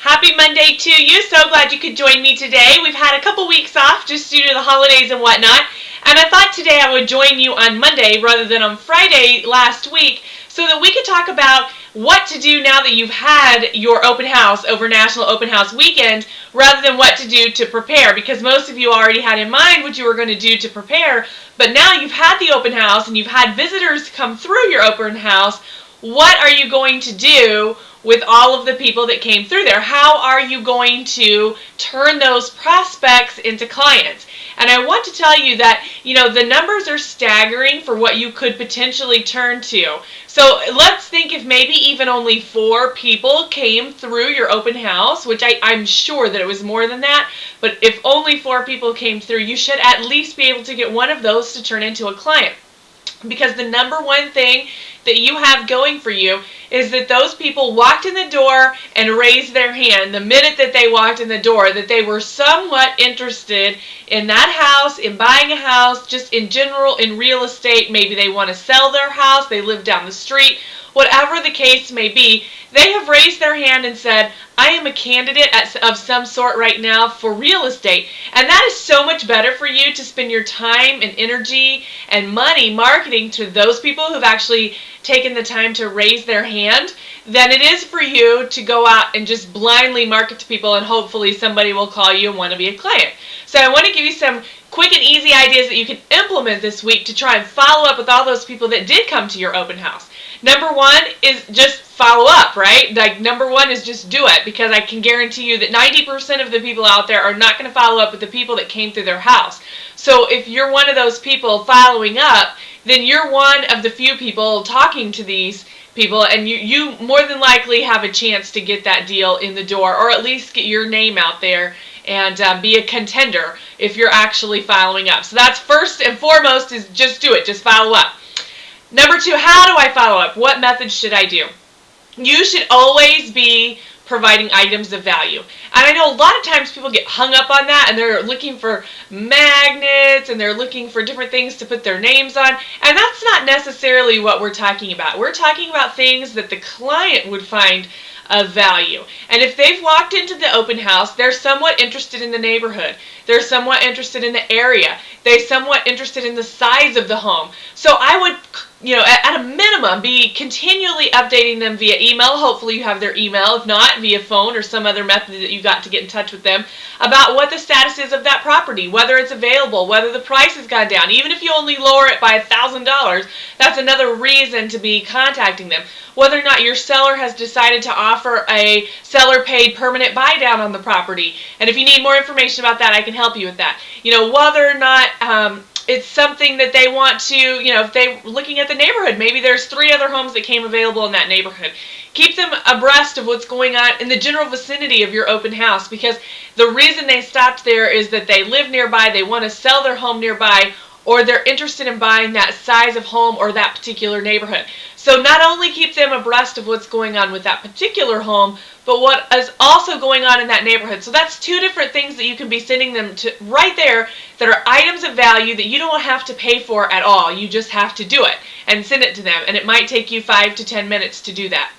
Happy Monday to you. So glad you could join me today. We've had a couple weeks off just due to the holidays and whatnot. And I thought today I would join you on Monday rather than on Friday last week so that we could talk about what to do now that you've had your open house over National Open House Weekend rather than what to do to prepare, because most of you already had in mind what you were going to do to prepare, but now you've had the open house and you've had visitors come through your open house. What are you going to do with all of the people that came through there? How are you going to turn those prospects into clients? And I want to tell you that, the numbers are staggering for what you could potentially turn to. So let's think if maybe even only 4 people came through your open house, which I'm sure that it was more than that, but if only 4 people came through, you should at least be able to get one of those to turn into a client. Because the number one thing that you have going for you is that those people walked in the door and raised their hand the minute that they walked in the door, that they were somewhat interested in that house, in buying a house, just in general, in real estate. Maybe they want to sell their house, they live down the street. Whatever the case may be, they have raised their hand and said, I am a candidate of some sort right now for real estate. And that is so much better for you to spend your time and energy and money marketing to those people who've actually taken the time to raise their hand than it is for you to go out and just blindly market to people and hopefully somebody will call you and want to be a client. So I want to give you some quick and easy ideas that you can implement this week to try and follow up with all those people that did come to your open house. Number 1 is just follow up, right? Like number 1 is just do it, because I can guarantee you that 90% of the people out there are not going to follow up with the people that came through their house. So if you're one of those people following up, then you're one of the few people talking to these people, and you more than likely have a chance to get that deal in the door, or at least get your name out there and be a contender if you're actually following up. So that's first and foremost, is just do it, just follow up. Number 2, how do I follow up? What methods should I do? You should always be providing items of value. And I know a lot of times people get hung up on that and they're looking for magnets and they're looking for different things to put their names on. And that's not necessarily what we're talking about. We're talking about things that the client would find of value. And if they've walked into the open house, they're somewhat interested in the neighborhood. They're somewhat interested in the area. They're somewhat interested in the size of the home. So I would, at a minimum, be continually updating them via email. Hopefully you have their email. If not, via phone or some other method that you got to get in touch with them about what the status is of that property, whether it's available, whether the price has gone down. Even if you only lower it by $1,000, that's another reason to be contacting them. Whether or not your seller has decided to offer a seller-paid permanent buy-down on the property. And if you need more information about that, I can help you with that. Whether or not it's something that they want to, if they're looking at the neighborhood, maybe there's 3 other homes that came available in that neighborhood. Keep them abreast of what's going on in the general vicinity of your open house, because the reason they stopped there is that they live nearby, they want to sell their home nearby, or they're interested in buying that size of home or that particular neighborhood. So not only keep them abreast of what's going on with that particular home, but what is also going on in that neighborhood. So that's 2 different things that you can be sending them to right there that are items of value that you don't have to pay for at all. You just have to do it and send it to them. And it might take you 5 to 10 minutes to do that.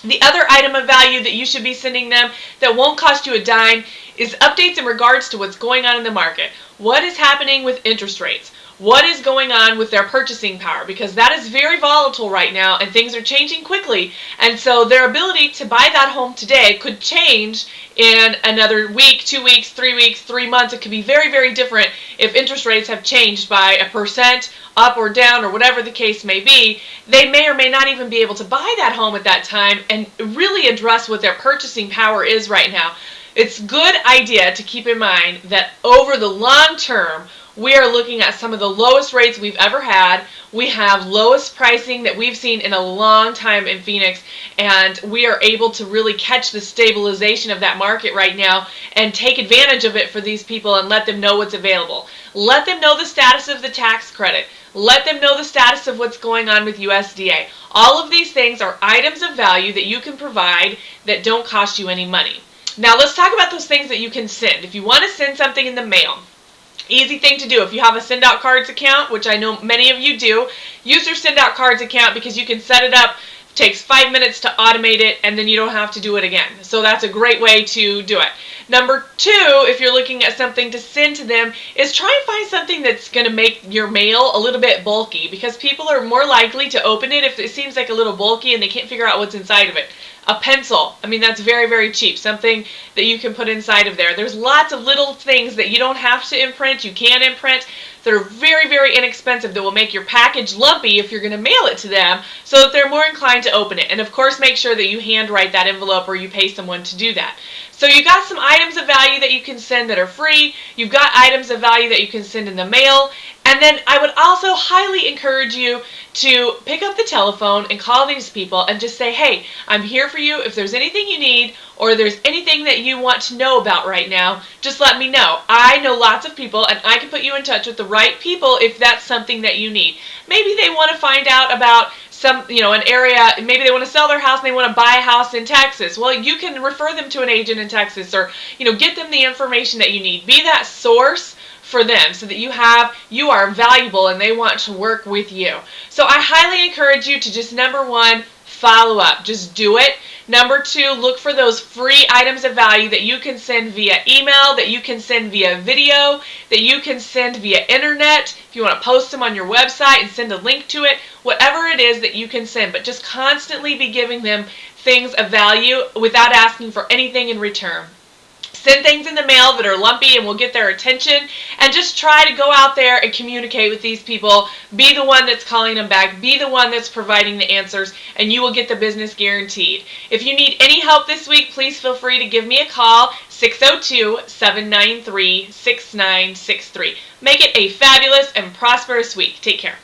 The other item of value that you should be sending them that won't cost you a dime is updates in regards to what's going on in the market. What is happening with interest rates? What is going on with their purchasing power? Because that is very volatile right now and things are changing quickly. And so their ability to buy that home today could change in another week, 2 weeks, 3 weeks, 3 months. It could be very, very different if interest rates have changed by 1% up or down or whatever the case may be. They may or may not even be able to buy that home at that time and really address what their purchasing power is right now. It's a good idea to keep in mind that over the long term, we are looking at some of the lowest rates we've ever had. We have lowest pricing that we've seen in a long time in Phoenix, and we are able to really catch the stabilization of that market right now and take advantage of it for these people and let them know what's available. Let them know the status of the tax credit. Let them know the status of what's going on with USDA. All of these things are items of value that you can provide that don't cost you any money. Now let's talk about those things that you can send. If you want to send something in the mail, easy thing to do. If you have a Send Out Cards account, which I know many of you do, use your Send Out Cards account because you can set it up Takes 5 minutes to automate it, and then you don't have to do it again. So that's a great way to do it. Number 2, if you're looking at something to send to them, is try and find something that's going to make your mail a little bit bulky, because people are more likely to open it if it seems like a little bulky and they can't figure out what's inside of it. A pencil, I mean, that's very, very cheap. Something that you can put inside of there. There's lots of little things that you don't have to imprint, you can imprint, that are very, very inexpensive, that will make your package lumpy if you're going to mail it to them, so that they're more inclined to open it. And of course, make sure that you handwrite that envelope or you pay someone to do that. So you've got some items of value that you can send that are free. You've got items of value that you can send in the mail. And then I would also highly encourage you to pick up the telephone and call these people and just say, hey, I'm here for you. If there's anything you need or there's anything that you want to know about right now, just let me know. I know lots of people, and I can put you in touch with the right people if that's something that you need. Maybe they want to find out about an area, maybe they want to sell their house and they want to buy a house in Texas. Well, you can refer them to an agent in Texas, or get them the information that you need. Be that source for them so that you are valuable and they want to work with you. So I highly encourage you to just, number 1, follow up. Just do it. Number 2, look for those free items of value that you can send via email, that you can send via video, that you can send via internet. If you want to post them on your website and send a link to it, whatever it is that you can send, but just constantly be giving them things of value without asking for anything in return. Send things in the mail that are lumpy and will get their attention, and just try to go out there and communicate with these people. Be the one that's calling them back. Be the one that's providing the answers, and you will get the business guaranteed. If you need any help this week, please feel free to give me a call, 602-793-6963. Make it a fabulous and prosperous week. Take care.